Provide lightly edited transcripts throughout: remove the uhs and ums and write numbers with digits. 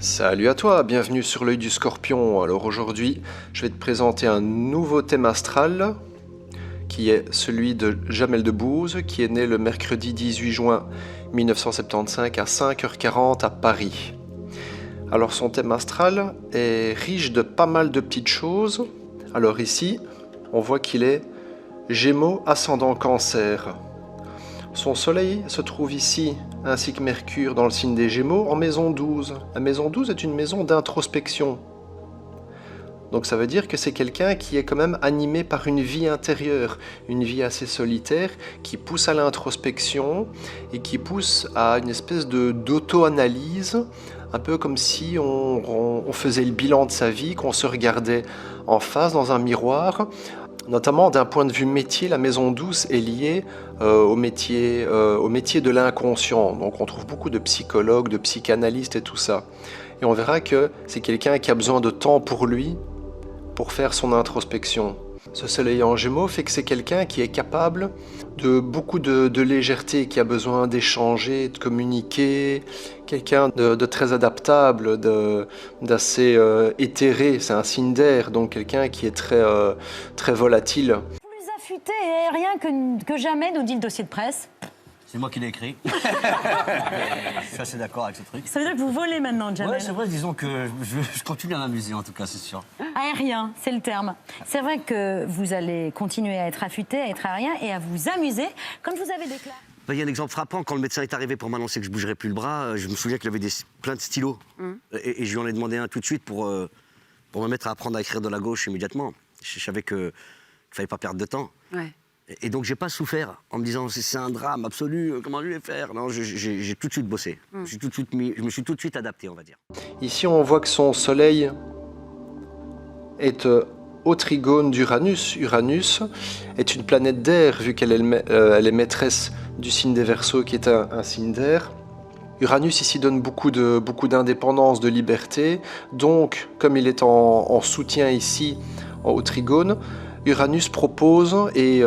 Salut à toi, bienvenue sur l'œil du Scorpion. Alors aujourd'hui, je vais te présenter un nouveau thème astral qui est celui de Jamel Debbouze, qui est né le mercredi 18 juin 1975 à 5h40 à Paris. Alors son thème astral est riche de pas mal de petites choses. Alors ici, on voit qu'il est Gémeaux ascendant Cancer. Son soleil se trouve ici, ainsi que Mercure dans le signe des Gémeaux, en maison 12. La maison 12 est une maison d'introspection. Donc ça veut dire que c'est quelqu'un qui est quand même animé par une vie intérieure, une vie assez solitaire, qui pousse à l'introspection et qui pousse à une espèce d'auto-analyse, un peu comme si on faisait le bilan de sa vie, qu'on se regardait en face dans un miroir. Notamment d'un point de vue métier, la maison 12 est liée au métier de l'inconscient. Donc on trouve beaucoup de psychologues, de psychanalystes et tout ça. Et on verra que c'est quelqu'un qui a besoin de temps pour lui, pour faire son introspection. Ce soleil en Gémeaux fait que c'est quelqu'un qui est capable de beaucoup de légèreté, qui a besoin d'échanger, de communiquer, quelqu'un de très adaptable, d'assez éthéré, c'est un signe d'air, donc quelqu'un qui est très volatile. Plus affûté et aérien que jamais, nous dit le dossier de presse. C'est moi qui l'ai écrit. Je suis assez d'accord avec ce truc. Ça veut dire que vous volez maintenant, Jamel. Ouais, c'est vrai, disons que je continue à m'amuser en tout cas, c'est sûr. Aérien, c'est le terme. C'est vrai que vous allez continuer à être affûté, à être aérien et à vous amuser, comme vous avez déclaré. Il y a un exemple frappant, quand le médecin est arrivé pour m'annoncer que je ne bougerais plus le bras, je me souviens qu'il avait plein de stylos. Et je lui en ai demandé un tout de suite pour me mettre à apprendre à écrire de la gauche immédiatement. Je savais qu'il ne fallait pas perdre de temps. Ouais. Et donc, j'ai pas souffert en me disant c'est un drame absolu, comment je vais faire. Non, j'ai tout de suite bossé. Je me suis tout de suite adapté, on va dire. Ici, on voit que son soleil est au trigone d'Uranus. Uranus est une planète d'air, vu qu'elle est maîtresse du signe des Verseaux, qui est un signe d'air. Uranus ici donne beaucoup d'indépendance, de liberté. Donc, comme il est en soutien ici, au trigone, Uranus propose et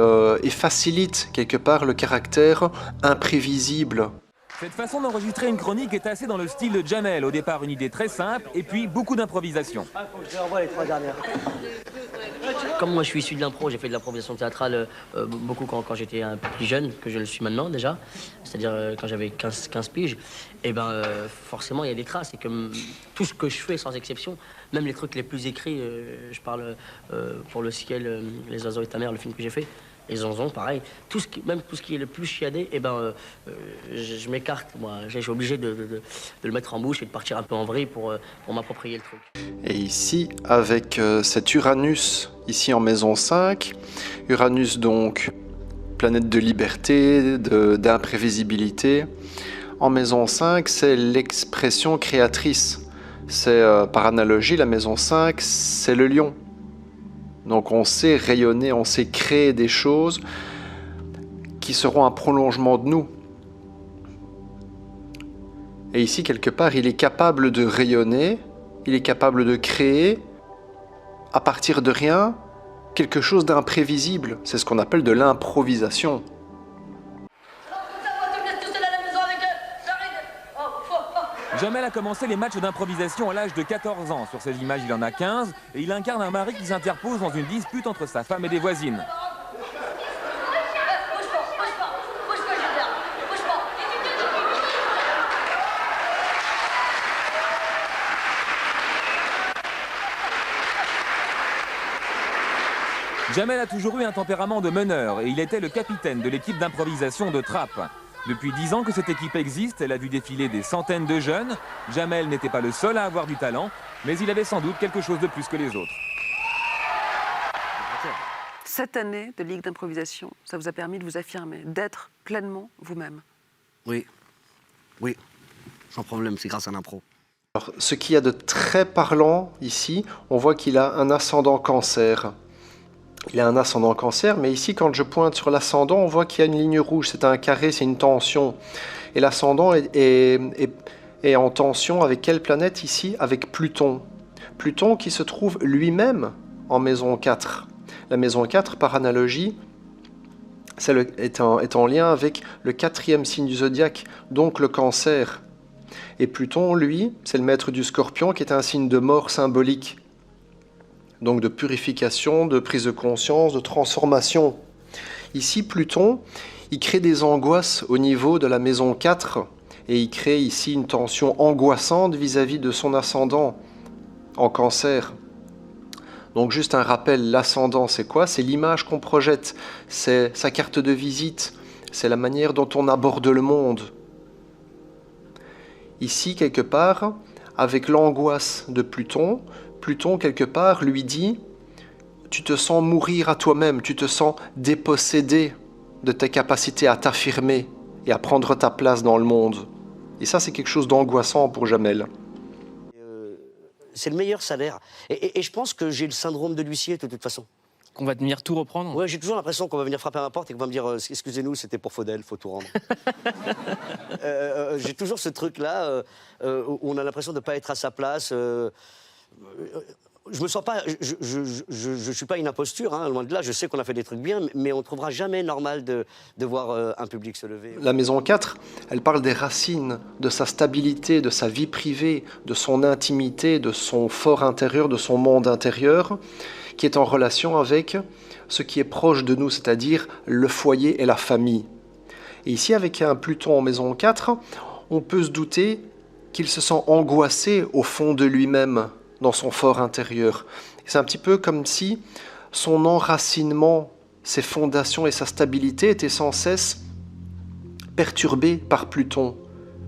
facilite quelque part le caractère imprévisible. Cette façon d'enregistrer une chronique est assez dans le style de Jamel. Au départ, une idée très simple et puis beaucoup d'improvisation. Faut que je revoie les 3 dernières. Comme moi je suis issu de l'impro, j'ai fait de l'improvisation théâtrale beaucoup quand j'étais un peu plus jeune que je le suis maintenant déjà. C'est-à-dire quand j'avais 15 piges. Et forcément il y a des traces. Et que tout ce que je fais sans exception, même les trucs les plus écrits, je parle pour le ciel, les oiseaux et ta mère, le film que j'ai fait. Les zonzons, pareil. Même tout ce qui est le plus chiadé, je m'écarte, moi. Je suis obligé de le mettre en bouche et de partir un peu en vrille pour m'approprier le truc. Et ici, avec cet Uranus, ici en maison 5, Uranus donc, planète de liberté, d'imprévisibilité. En maison 5, c'est l'expression créatrice. C'est, par analogie, la maison 5, c'est le lion. Donc on sait rayonner, on sait créer des choses qui seront un prolongement de nous. Et ici, quelque part, il est capable de rayonner, il est capable de créer, à partir de rien, quelque chose d'imprévisible. C'est ce qu'on appelle de l'improvisation. Jamel a commencé les matchs d'improvisation à l'âge de 14 ans. Sur ces images, il en a 15 et il incarne un mari qui s'interpose dans une dispute entre sa femme et des voisines. Jamel a toujours eu un tempérament de meneur et il était le capitaine de l'équipe d'improvisation de Trappes. Depuis 10 ans que cette équipe existe, elle a vu défiler des centaines de jeunes. Jamel n'était pas le seul à avoir du talent, mais il avait sans doute quelque chose de plus que les autres. Cette année de Ligue d'improvisation, ça vous a permis de vous affirmer, d'être pleinement vous-même. Oui, sans problème, c'est grâce à l'impro. Alors, ce qu'il y a de très parlant ici, on voit qu'il a un ascendant Cancer. Il a un ascendant Cancer, mais ici, quand je pointe sur l'ascendant, on voit qu'il y a une ligne rouge, c'est un carré, c'est une tension. Et l'ascendant est en tension avec quelle planète ici? Avec Pluton. Pluton qui se trouve lui-même en maison 4. La maison 4, par analogie, est en lien avec le 4e signe du zodiaque, donc le Cancer. Et Pluton, lui, c'est le maître du Scorpion, qui est un signe de mort symbolique. Donc de purification, de prise de conscience, de transformation. Ici, Pluton, il crée des angoisses au niveau de la maison 4, et il crée ici une tension angoissante vis-à-vis de son ascendant en Cancer. Donc juste un rappel, l'ascendant c'est quoi? C'est l'image qu'on projette, c'est sa carte de visite, c'est la manière dont on aborde le monde. Ici, quelque part, avec l'angoisse de Pluton, Pluton, quelque part, lui dit « Tu te sens mourir à toi-même, tu te sens dépossédé de tes capacités à t'affirmer et à prendre ta place dans le monde. » Et ça, c'est quelque chose d'angoissant pour Jamel. C'est le meilleur salaire. Et je pense que j'ai le syndrome de l'huissier, de toute façon. Qu'on va venir tout reprendre. Ouais, j'ai toujours l'impression qu'on va venir frapper à ma porte et qu'on va me dire excusez-nous, c'était pour Faudel, faut tout rendre. J'ai toujours ce truc-là où on a l'impression de ne pas être à sa place. Je me sens pas, je suis pas une imposture, hein, loin de là. Je sais qu'on a fait des trucs bien, mais on ne trouvera jamais normal de voir un public se lever. La maison 4, elle parle des racines, de sa stabilité, de sa vie privée, de son intimité, de son fort intérieur, de son monde intérieur, qui est en relation avec ce qui est proche de nous, c'est-à-dire le foyer et la famille. Et ici, avec un Pluton en maison 4, on peut se douter qu'il se sent angoissé au fond de lui-même, dans son fort intérieur. C'est un petit peu comme si son enracinement, ses fondations et sa stabilité étaient sans cesse perturbées par Pluton.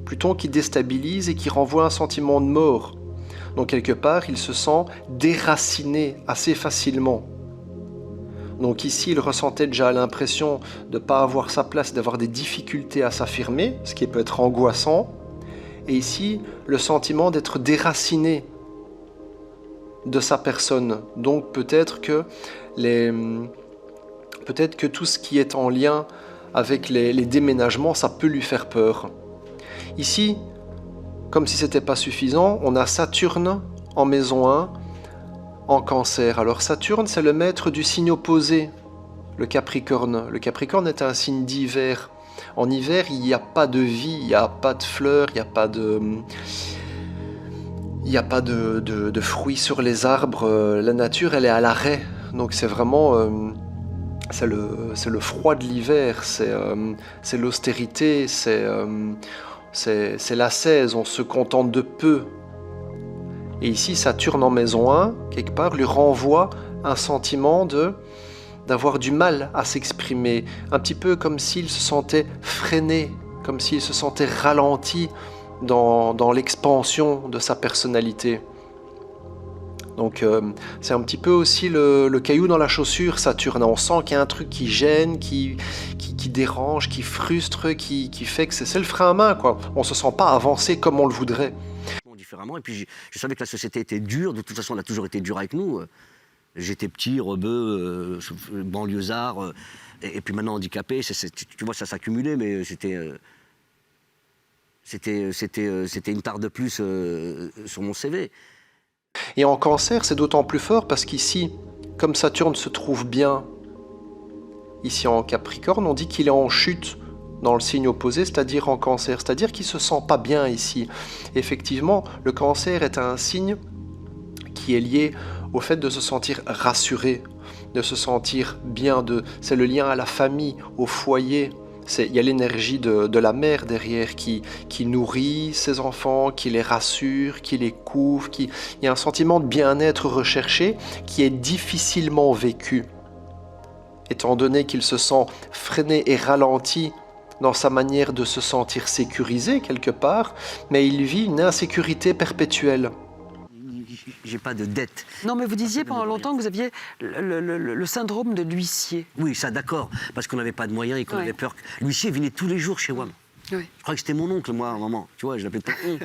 Pluton qui déstabilise et qui renvoie un sentiment de mort. Donc quelque part, il se sent déraciné assez facilement. Donc ici, il ressentait déjà l'impression de ne pas avoir sa place, d'avoir des difficultés à s'affirmer, ce qui peut être angoissant. Et ici, le sentiment d'être déraciné de sa personne. Donc peut-être que tout ce qui est en lien avec les déménagements, ça peut lui faire peur. Ici, comme si c'était pas suffisant, on a Saturne en maison 1, en Cancer. Alors Saturne, c'est le maître du signe opposé, le Capricorne. Le Capricorne est un signe d'hiver. En hiver, il n'y a pas de vie, il n'y a pas de fleurs, il n'y a pas de... Il n'y a pas de fruits sur les arbres, la nature elle est à l'arrêt, donc c'est vraiment c'est le froid de l'hiver, c'est l'austérité, c'est l'ascèse, on se contente de peu. Et ici Saturne en maison 1, quelque part, lui renvoie un sentiment d'avoir du mal à s'exprimer, un petit peu comme s'il se sentait freiné, comme s'il se sentait ralenti dans l'expansion de sa personnalité. Donc c'est un petit peu aussi le caillou dans la chaussure, Saturne. On sent qu'il y a un truc qui gêne, qui dérange, qui frustre, qui fait que c'est le frein à main, quoi. On se sent pas avancer comme on le voudrait. Différemment, et puis je savais que la société était dure, de toute façon elle a toujours été dure avec nous. J'étais petit, rebeu, banlieusard, et puis maintenant handicapé, tu vois ça s'accumulait, mais c'était une tare de plus sur mon CV. Et en Cancer, c'est d'autant plus fort parce qu'ici, comme Saturne se trouve bien, ici en Capricorne, on dit qu'il est en chute dans le signe opposé, c'est-à-dire en Cancer, c'est-à-dire qu'il ne se sent pas bien ici. Effectivement, le Cancer est un signe qui est lié au fait de se sentir rassuré, de se sentir bien, c'est le lien à la famille, au foyer. Il y a l'énergie de la mère derrière qui nourrit ses enfants, qui les rassure, qui les couvre. Il y a un sentiment de bien-être recherché qui est difficilement vécu, étant donné qu'il se sent freiné et ralenti dans sa manière de se sentir sécurisé quelque part, mais il vit une insécurité perpétuelle. J'ai pas de dette. Non, mais vous disiez pendant longtemps que vous aviez le syndrome de l'huissier. Oui, ça d'accord, parce qu'on n'avait pas de moyens et qu'on avait peur. L'huissier venait tous les jours chez WAM. Oui. Je crois que c'était mon oncle, moi, à un moment. Tu vois, je l'appelais tonton.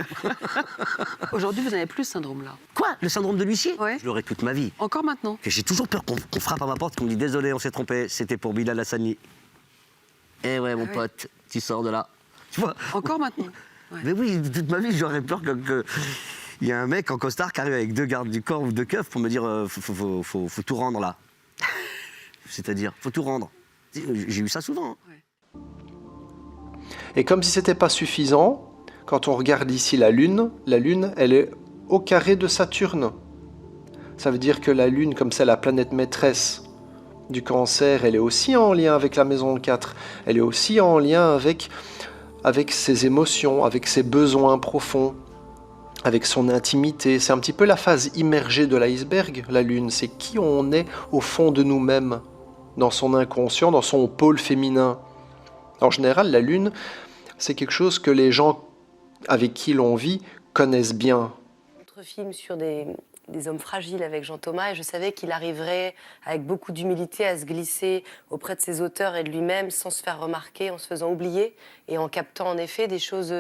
Aujourd'hui, vous n'avez plus ce syndrome-là. Quoi? Le syndrome de l'huissier? Oui. Je l'aurai toute ma vie. Encore maintenant? J'ai toujours peur qu'on frappe à ma porte, qu'on me dise désolé, on s'est trompé, c'était pour Bilal Hassani. Eh ouais, mon pote, tu sors de là. Tu vois? Encore maintenant? Ouais. Mais oui, toute ma vie, j'aurais peur que il y a un mec en costard qui arrive avec 2 gardes du corps ou 2 keufs pour me dire faut tout rendre là. C'est-à-dire, faut tout rendre. J'ai eu ça souvent. Hein. Et comme si c'était pas suffisant, Quand on regarde ici la Lune, elle est au carré de Saturne. Ça veut dire que la Lune, comme c'est la planète maîtresse du Cancer, elle est aussi en lien avec la maison 4. Elle est aussi en lien avec ses émotions, avec ses besoins profonds, avec son intimité. C'est un petit peu la phase immergée de l'iceberg, la Lune. C'est qui on est au fond de nous-mêmes, dans son inconscient, dans son pôle féminin. En général, la Lune, c'est quelque chose que les gens avec qui l'on vit connaissent bien. Autre film sur des hommes fragiles avec Jean Thomas, et je savais qu'il arriverait avec beaucoup d'humilité à se glisser auprès de ses auteurs et de lui-même sans se faire remarquer, en se faisant oublier et en captant en effet des choses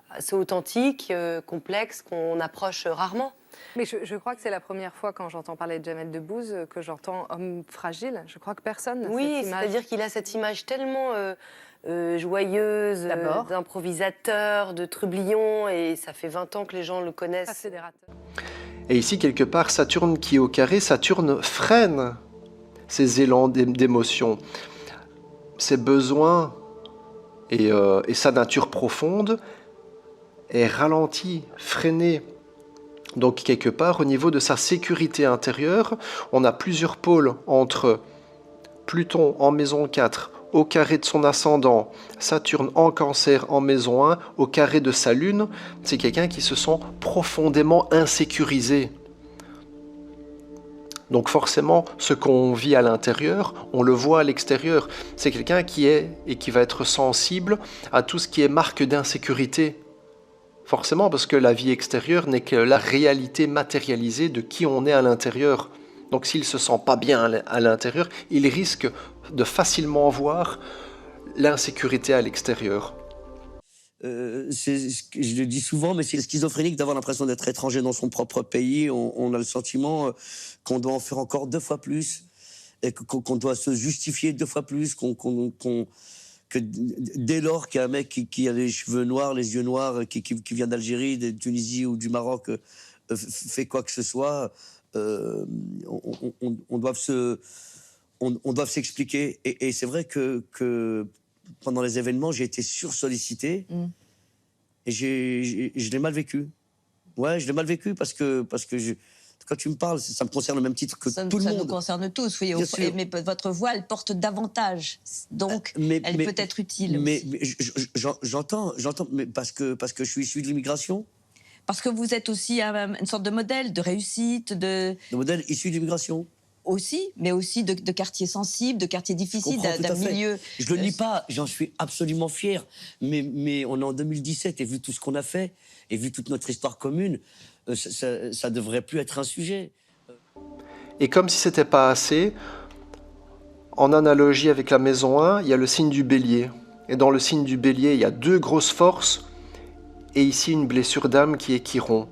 assez authentiques, complexes, qu'on approche rarement. Mais je crois que c'est la première fois quand j'entends parler de Jamel Debbouze que j'entends homme fragile. Je crois que personne n'a cette image. Oui, c'est-à-dire qu'il a cette image tellement joyeuse, d'improvisateur, de trublion, et ça fait 20 ans que les gens le connaissent. Et ici, quelque part, Saturne qui est au carré, Saturne freine ses élans d'émotion, ses besoins et sa nature profonde est ralentie, freinée. Donc, quelque part, au niveau de sa sécurité intérieure, on a plusieurs pôles entre Pluton en maison 4, au carré de son ascendant, Saturne en Cancer en maison 1, au carré de sa Lune. C'est quelqu'un qui se sent profondément insécurisé. Donc forcément, ce qu'on vit à l'intérieur, on le voit à l'extérieur. C'est quelqu'un qui est et qui va être sensible à tout ce qui est marque d'insécurité. Forcément, parce que la vie extérieure n'est que la réalité matérialisée de qui on est à l'intérieur. Donc s'il ne se sent pas bien à l'intérieur, il risque de facilement voir l'insécurité à l'extérieur. Je le dis souvent, mais c'est schizophrénique d'avoir l'impression d'être étranger dans son propre pays. On a le sentiment qu'on doit en faire encore 2 fois plus, et qu'on doit se justifier 2 fois plus, que dès lors qu'un mec qui a les cheveux noirs, les yeux noirs, qui vient d'Algérie, de Tunisie ou du Maroc, fait quoi que ce soit, on doit s'expliquer. Et c'est vrai que pendant les événements, j'ai été sursollicité et je l'ai mal vécu. Ouais, je l'ai mal vécu parce que quand tu me parles, ça me concerne au même titre que tout le monde. Ça nous concerne tous, oui. Mais votre voix, elle porte davantage, donc elle peut être utile. Mais j'entends, mais parce que je suis issu de l'immigration. Parce que vous êtes aussi une sorte de modèle de réussite, de modèle issu de l'immigration. Aussi, mais aussi de quartiers sensibles, de quartiers difficiles, d'un milieu... Je ne le nie pas, j'en suis absolument fier. Mais on est en 2017, et vu tout ce qu'on a fait, et vu toute notre histoire commune, ça ne devrait plus être un sujet. Et comme si ce n'était pas assez, en analogie avec la maison 1, il y a le signe du bélier. Et dans le signe du bélier, il y a 2 grosses forces, et ici une blessure d'âme qui est Chiron.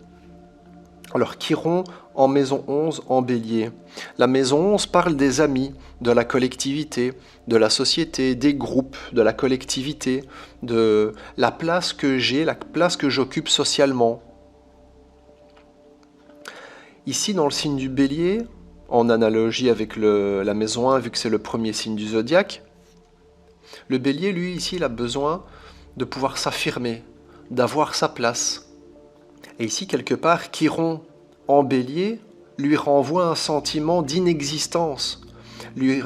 Alors Chiron en maison 11 en bélier. La maison 11 parle des amis, de la collectivité, de la société, des groupes, de la collectivité, de la place que j'ai, la place que j'occupe socialement. Ici dans le signe du bélier, en analogie avec la maison 1 vu que c'est le premier signe du zodiaque, le bélier lui ici il a besoin de pouvoir s'affirmer, d'avoir sa place. Et ici, quelque part, Chiron, en bélier, lui renvoie un sentiment d'inexistence, lui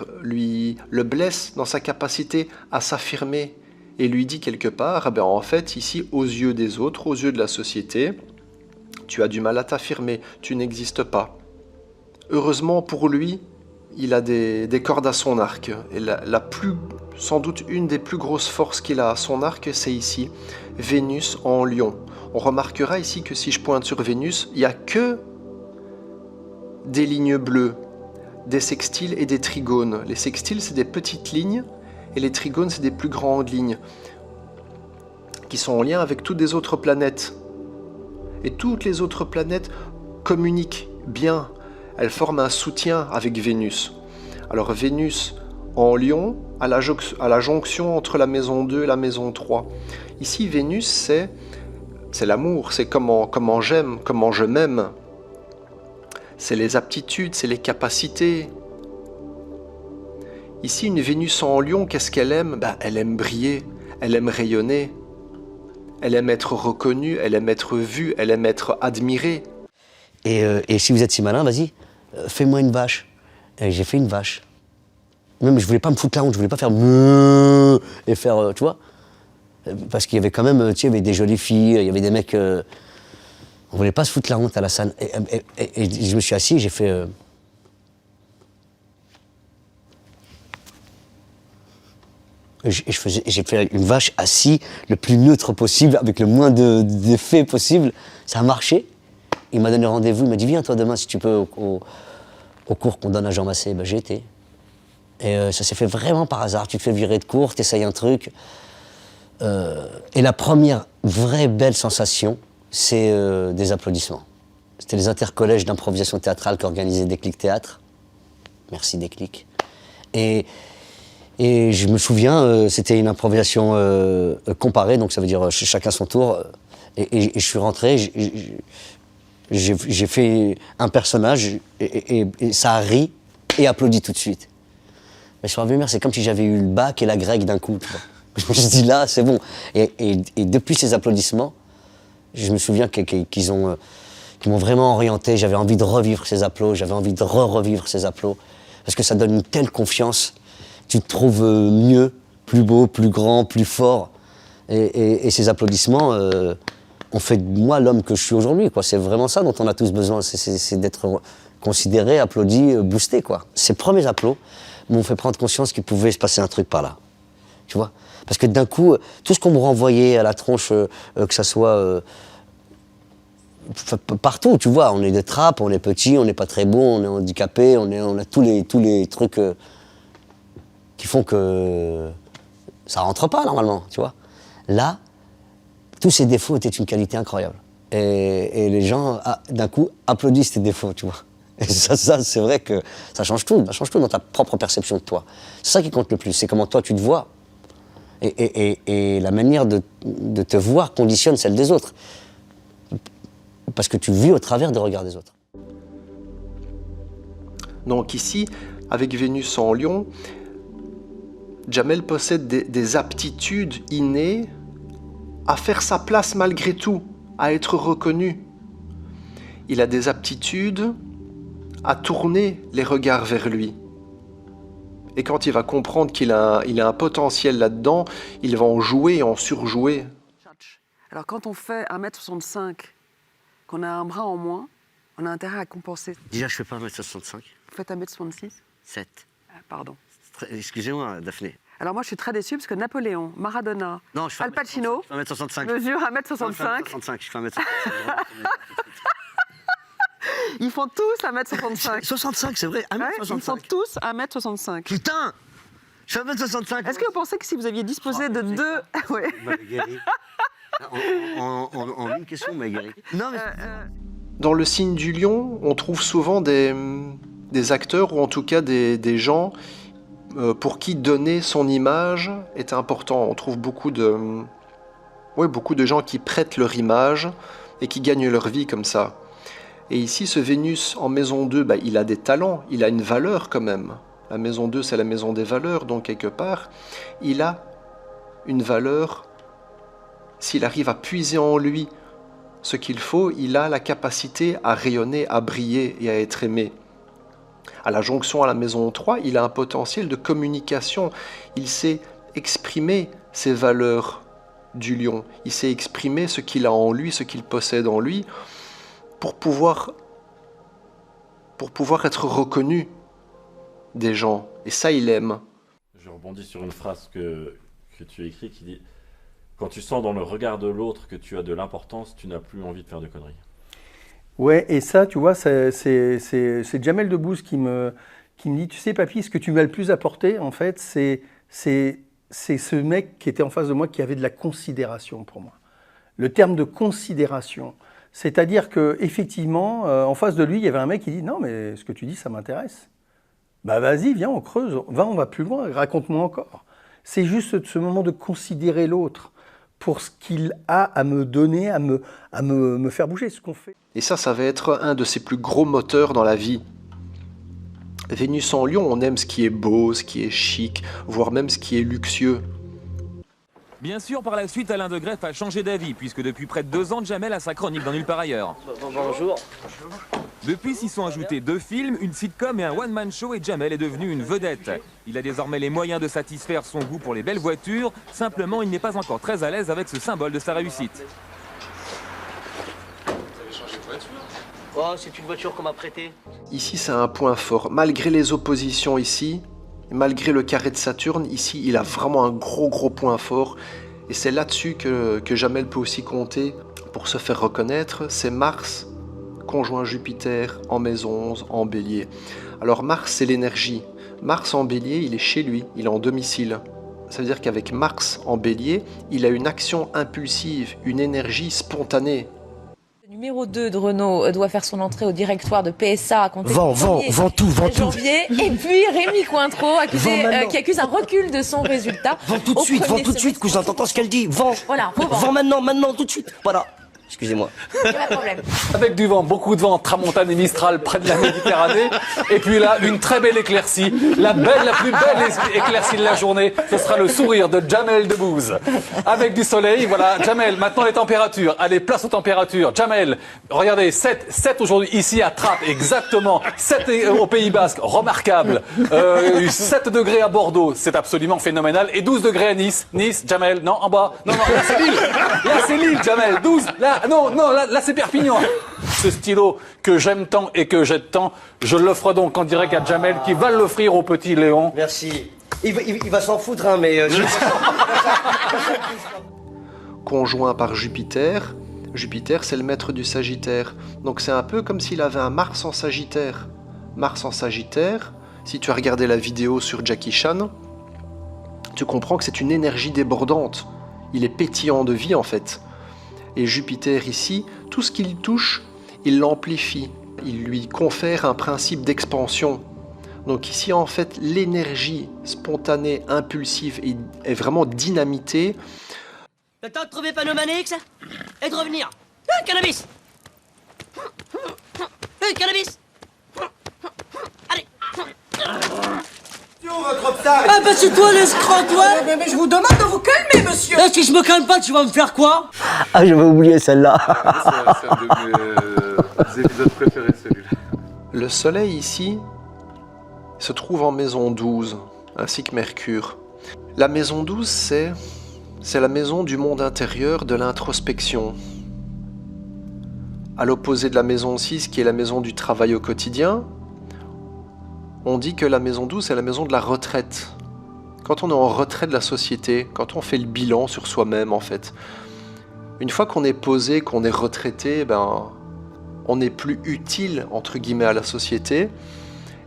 le blesse dans sa capacité à s'affirmer et lui dit quelque part, en fait, ici, aux yeux des autres, aux yeux de la société, tu as du mal à t'affirmer, tu n'existes pas. Heureusement pour lui, il a des cordes à son arc. Et sans doute une des plus grosses forces qu'il a à son arc, c'est ici, Vénus en Lion. On remarquera ici que si je pointe sur Vénus, il n'y a que des lignes bleues, des sextiles et des trigones. Les sextiles, c'est des petites lignes, et les trigones, c'est des plus grandes lignes, qui sont en lien avec toutes les autres planètes. Et toutes les autres planètes communiquent bien. Elles forment un soutien avec Vénus. Alors Vénus en Lion, à la jonction entre la maison 2 et la maison 3. Ici, Vénus, c'est l'amour, c'est comment j'aime, comment je m'aime. C'est les aptitudes, c'est les capacités. Ici, une Vénus en Lion, qu'est-ce qu'elle aime ? Elle aime briller, elle aime rayonner. Elle aime être reconnue, elle aime être vue, elle aime être admirée. Et si vous êtes si malin, vas-y, fais-moi une vache. Et j'ai fait une vache. Même je voulais pas me foutre la honte, je voulais pas faire meuh et faire, tu vois. Parce qu'il y avait quand même, tu sais, il y avait des jolies filles, il y avait des mecs. On voulait pas se foutre la honte à la scène. Et je me suis assis, j'ai fait. J'ai fait une vache assis le plus neutre possible, avec le moins d'effets possible. Ça a marché. Il m'a donné rendez-vous, il m'a dit viens toi demain si tu peux au cours qu'on donne à Jean Massé. Ben, j'ai été. Et ça s'est fait vraiment par hasard. Tu te fais virer de cours, t'essayes un truc. Et la première vraie belle sensation, c'est des applaudissements. C'était les intercollèges d'improvisation théâtrale qu'organisait Déclic Théâtre. Merci Déclic. Et je me souviens, c'était une improvisation comparée, donc ça veut dire chacun son tour. Et je suis rentré, j'ai fait un personnage et ça a ri et applaudi tout de suite. Mais sur la Vue-Mer, c'est comme si j'avais eu le bac et la grecque d'un coup. Tu vois. Je me suis dit là, c'est bon. Et depuis ces applaudissements, je me souviens qu'ils m'ont vraiment orienté. J'avais envie de revivre ces applaudissements, j'avais envie de revivre ces applaudissements. Parce que ça donne une telle confiance. Tu te trouves mieux, plus beau, plus grand, plus fort. Et ces applaudissements ont fait de moi l'homme que je suis aujourd'hui. C'est vraiment ça dont on a tous besoin, c'est d'être considéré, applaudi, boosté. Quoi. Ces premiers applaudissements m'ont fait prendre conscience qu'il pouvait se passer un truc par là. Tu vois ? Parce que d'un coup, tout ce qu'on me renvoyait à la tronche, que ça soit partout, tu vois, on est des trappes, on est petits, on n'est pas très beau, on est handicapé, on a tous les trucs qui font que ça rentre pas normalement, tu vois. Là, tous ces défauts étaient une qualité incroyable. Et les gens, d'un coup, applaudissent tes défauts, tu vois. Et ça c'est vrai que ça change tout dans ta propre perception de toi. C'est ça qui compte le plus, c'est comment toi tu te vois. Et la manière de te voir conditionne celle des autres. Parce que tu vis au travers des regards des autres. Donc ici, avec Vénus en Lion, Jamel possède des aptitudes innées à faire sa place malgré tout, à être reconnu. Il a des aptitudes à tourner les regards vers lui. Et quand il va comprendre qu'il a un potentiel là-dedans, il va en jouer, en surjouer. Alors quand on fait 1m65, qu'on a un bras en moins, on a intérêt à compenser. Déjà, je fais pas 1m65. Vous faites 1m66 7. Pardon. Excusez-moi, Daphné. Alors moi, je suis très déçue parce que Napoléon, Maradona, Al Pacino mesure 1m65. 1m65. Je fais 1m65. Ils font tous 1m65. 65, c'est vrai, 1m65. Ouais, ils font tous 1m65. Putain, je fais 1m65. Est-ce que vous pensez que si vous aviez disposé de deux... Ouais. En une question, mais guéri. Non, mais... Dans le signe du lion, on trouve souvent des acteurs, ou en tout cas des gens pour qui donner son image est important. On trouve beaucoup de gens qui prêtent leur image et qui gagnent leur vie comme ça. Et ici, ce Vénus en maison 2, il a des talents, il a une valeur quand même. La maison 2, c'est la maison des valeurs, donc quelque part, il a une valeur. S'il arrive à puiser en lui ce qu'il faut, il a la capacité à rayonner, à briller et à être aimé. À la jonction à la maison 3, il a un potentiel de communication. Il sait exprimer ses valeurs du lion. Il sait exprimer ce qu'il a en lui, ce qu'il possède en lui, pour pouvoir être reconnu des gens. Et ça, il aime. Je rebondis sur une phrase que tu écris qui dit « Quand tu sens dans le regard de l'autre que tu as de l'importance, tu n'as plus envie de faire de conneries. » Ouais, et ça, tu vois, c'est Jamel Debbouze qui me dit « Tu sais, papy, ce que tu m'as le plus apporté, en fait, c'est ce mec qui était en face de moi qui avait de la considération pour moi. » Le terme de considération, c'est-à-dire qu'effectivement, en face de lui, il y avait un mec qui dit « Non, mais ce que tu dis, ça m'intéresse. » Bah vas-y, viens, on creuse, on va plus loin, raconte-moi encore. C'est juste ce moment de considérer l'autre pour ce qu'il a à me donner, à me faire bouger, ce qu'on fait. Et ça va être un de ses plus gros moteurs dans la vie. Vénus en Lion, on aime ce qui est beau, ce qui est chic, voire même ce qui est luxueux. Bien sûr, par la suite, Alain de Greff a changé d'avis, puisque depuis près de 2 ans, Jamel a sa chronique dans Nulle part ailleurs. Bonjour. Depuis s'y sont ajoutés 2 films, une sitcom et un one-man show, et Jamel est devenu une vedette. Il a désormais les moyens de satisfaire son goût pour les belles voitures, simplement il n'est pas encore très à l'aise avec ce symbole de sa réussite. Vous avez changé de voiture ? Oh, c'est une voiture qu'on m'a prêtée. Ici, c'est un point fort. Malgré les oppositions ici, malgré le carré de Saturne, ici, il a vraiment un gros point fort. Et c'est là-dessus que Jamel peut aussi compter pour se faire reconnaître. C'est Mars, conjoint Jupiter, en maison 11, en bélier. Alors Mars, c'est l'énergie. Mars en bélier, il est chez lui, il est en domicile. Ça veut dire qu'avec Mars en bélier, il a une action impulsive, une énergie spontanée. Le numéro 2 de Renault doit faire son entrée au directoire de PSA à compter de vend tout. janvier. Et puis Rémi Cointreau, qui accuse un recul de son résultat. Vends tout de suite, cousin, t'entends ce qu'elle dit. Vends. Voilà, faut vendre. Vends maintenant, tout de suite. Voilà. Excusez-moi. Pas de problème. Avec du vent, beaucoup de vent, tramontane et mistral près de la Méditerranée. Et puis là, une très belle éclaircie. La plus belle éclaircie de la journée, ce sera le sourire de Jamel Debbouze. Avec du soleil, voilà. Jamel, maintenant les températures. Allez, place aux températures. Jamel, regardez, 7 aujourd'hui ici à Trappes, exactement. 7 au Pays Basque, remarquable. 7 degrés à Bordeaux, c'est absolument phénoménal. Et 12 degrés à Nice. Nice, Jamel, non, en bas. Non, là c'est Lille. Là c'est Lille, Jamel. 12, là. Non, là c'est Perpignan. Ce stylo que j'aime tant et que j'aide tant, je l'offre donc en direct à Jamel qui va l'offrir au petit Léon. Merci. Il va s'en foutre, hein, mais... Conjoint par Jupiter. Jupiter, c'est le maître du Sagittaire. Donc c'est un peu comme s'il avait un Mars en Sagittaire. Mars en Sagittaire, si tu as regardé la vidéo sur Jackie Chan, tu comprends que c'est une énergie débordante. Il est pétillant de vie en fait. Et Jupiter ici, tout ce qu'il touche, il l'amplifie. Il lui confère un principe d'expansion. Donc ici, en fait, l'énergie spontanée, impulsive est vraiment dynamitée. Le temps de trouver Panomanix et de revenir. Cannabis. Cannabis. Allez. Votre obstacle. Ah bah c'est toi l'escroc, toi. Mais je vous demande de vous calmer, monsieur. Là, si je me calme pas, tu vas me faire quoi? Ah, j'avais oublié celle-là. C'est un de mes épisodes préférés, celui-là. Le Soleil ici se trouve en maison 12, ainsi que Mercure. La maison 12, c'est la maison du monde intérieur, de l'introspection. À l'opposé de la maison 6, qui est la maison du travail au quotidien, on dit que la maison 12, c'est la maison de la retraite. Quand on est en retrait de la société, quand on fait le bilan sur soi-même, en fait. Une fois qu'on est posé, qu'on est retraité, on n'est plus utile, entre guillemets, à la société.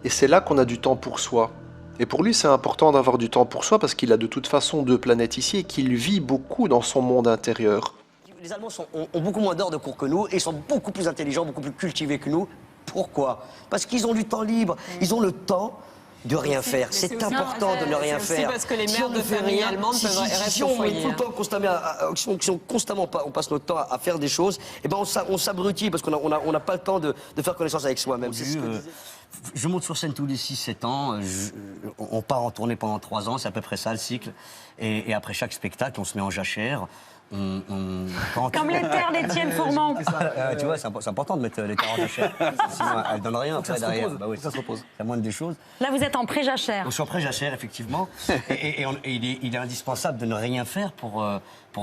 Et c'est là qu'on a du temps pour soi. Et pour lui, c'est important d'avoir du temps pour soi parce qu'il a de toute façon 2 planètes ici et qu'il vit beaucoup dans son monde intérieur. Les Allemands ont beaucoup moins d'heures de cours que nous et sont beaucoup plus intelligents, beaucoup plus cultivés que nous. Pourquoi? Parce qu'ils ont du temps libre, ils ont le temps de rien faire. C'est important de ne rien faire. C'est parce que les mères de famille allemandes peuvent rester au foyer. Si on constamment on passe notre temps à faire des choses, et ben on s'abrutit parce qu'on n'a pas le temps de faire connaissance avec soi-même. Je monte sur scène tous les 6-7 ans, on part en tournée pendant 3 ans, c'est à peu près ça le cycle. Et après chaque spectacle, on se met en jachère. Comme les terres d'Étienne Fourmand. Tu vois, c'est important de mettre les terres en jachère. Sinon, elles ne donnent rien après derrière. Bah oui, ça se repose. C'est la moindre des choses. Là, vous êtes en pré-jachère. Je suis en pré-jachère, effectivement. et il est indispensable de ne rien faire pour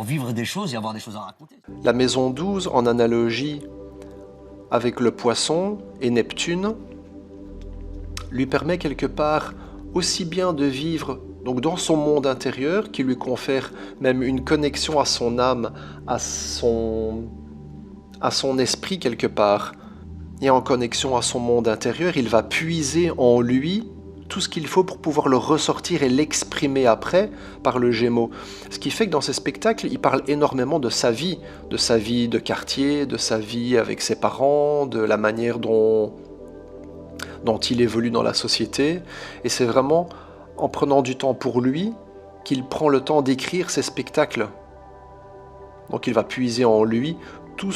vivre des choses et avoir des choses à raconter. La maison 12, en analogie avec le poisson et Neptune, lui permet quelque part aussi bien de vivre donc dans son monde intérieur, qui lui confère même une connexion à son âme, à son esprit quelque part. Et en connexion à son monde intérieur, il va puiser en lui tout ce qu'il faut pour pouvoir le ressortir et l'exprimer après par le Gémeaux. Ce qui fait que dans ses spectacles, il parle énormément de sa vie de quartier, de sa vie avec ses parents, de la manière dont il évolue dans la société. Et c'est vraiment en prenant du temps pour lui qu'il prend le temps d'écrire ses spectacles. Donc il va puiser en lui tout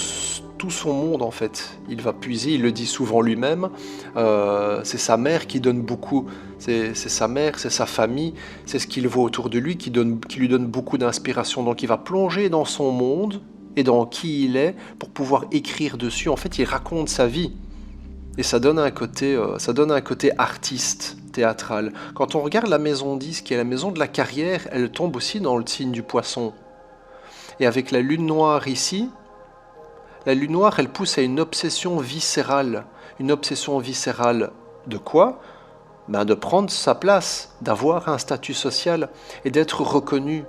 tout son monde en fait. Il va puiser, il le dit souvent lui-même, c'est sa mère qui donne beaucoup, c'est sa mère, c'est sa famille, c'est ce qu'il voit autour de lui qui lui donne beaucoup d'inspiration. Donc il va plonger dans son monde et dans qui il est pour pouvoir écrire dessus. En fait, il raconte sa vie. Et ça donne un côté artiste, théâtral. Quand on regarde la maison 10, qui est la maison de la carrière, elle tombe aussi dans le signe du poisson. Et avec la lune noire ici, la lune noire, elle pousse à une obsession viscérale. Une obsession viscérale de quoi? De prendre sa place, d'avoir un statut social et d'être reconnu.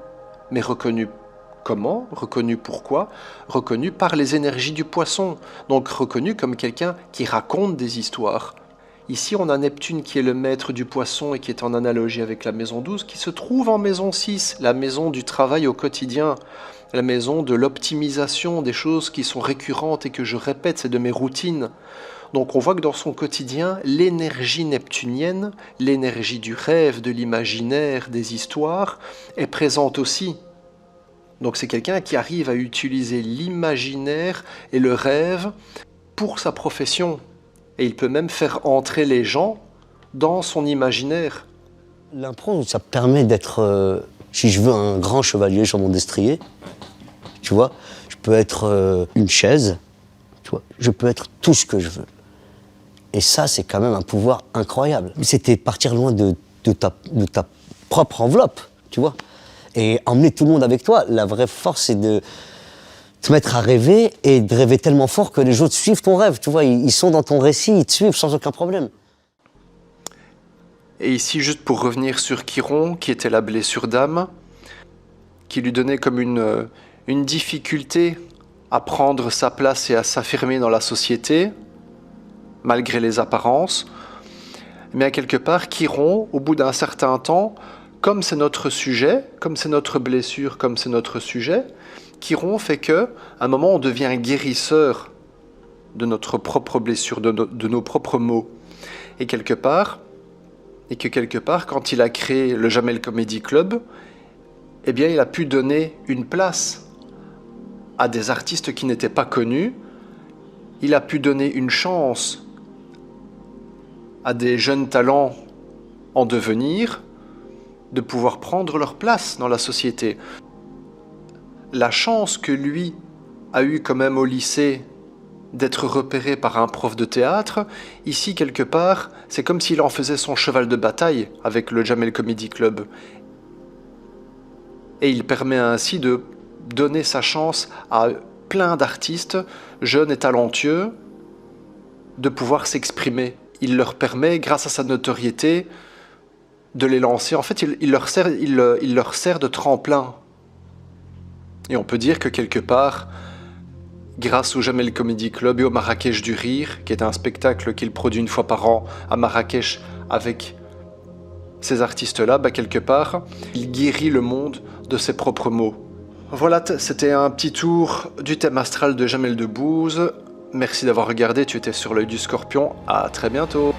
Mais reconnu comment? Reconnu pourquoi? Reconnu par les énergies du poisson. Donc reconnu comme quelqu'un qui raconte des histoires. Ici, on a Neptune qui est le maître du poisson et qui est en analogie avec la maison 12, qui se trouve en maison 6, la maison du travail au quotidien, la maison de l'optimisation des choses qui sont récurrentes et que je répète, c'est de mes routines. Donc on voit que dans son quotidien, l'énergie neptunienne, l'énergie du rêve, de l'imaginaire, des histoires, est présente aussi. Donc c'est quelqu'un qui arrive à utiliser l'imaginaire et le rêve pour sa profession. Et il peut même faire entrer les gens dans son imaginaire. L'impro, ça permet d'être, si je veux, un grand chevalier sur mon destrier. Tu vois, je peux être une chaise, tu vois, je peux être tout ce que je veux. Et ça, c'est quand même un pouvoir incroyable. C'était partir loin de ta propre enveloppe, tu vois, et emmener tout le monde avec toi. La vraie force, c'est de te mettre à rêver et de rêver tellement fort que les autres suivent ton rêve, tu vois, ils sont dans ton récit, ils te suivent sans aucun problème. Et ici, juste pour revenir sur Chiron, qui était la blessure d'âme, qui lui donnait comme une difficulté à prendre sa place et à s'affirmer dans la société, malgré les apparences. Mais à quelque part, Chiron, au bout d'un certain temps, comme c'est notre sujet, comme c'est notre blessure, comme c'est notre sujet, Chiron fait que, à un moment, on devient guérisseur de notre propre blessure, de nos propres maux. Et que quelque part, quand il a créé le Jamel Comedy Club, eh bien, il a pu donner une place à des artistes qui n'étaient pas connus. Il a pu donner une chance à des jeunes talents en devenir de pouvoir prendre leur place dans la société. La chance que lui a eue quand même au lycée d'être repéré par un prof de théâtre, ici quelque part, c'est comme s'il en faisait son cheval de bataille avec le Jamel Comedy Club. Et il permet ainsi de donner sa chance à plein d'artistes, jeunes et talentueux, de pouvoir s'exprimer. Il leur permet, grâce à sa notoriété, de les lancer. En fait, il leur sert de tremplin. Et on peut dire que quelque part, grâce au Jamel Comedy Club et au Marrakech du Rire, qui est un spectacle qu'il produit une fois par an à Marrakech avec ces artistes-là, quelque part, il guérit le monde de ses propres maux. Voilà, c'était un petit tour du thème astral de Jamel Debbouze. Merci d'avoir regardé, tu étais sur l'œil du Scorpion. À très bientôt.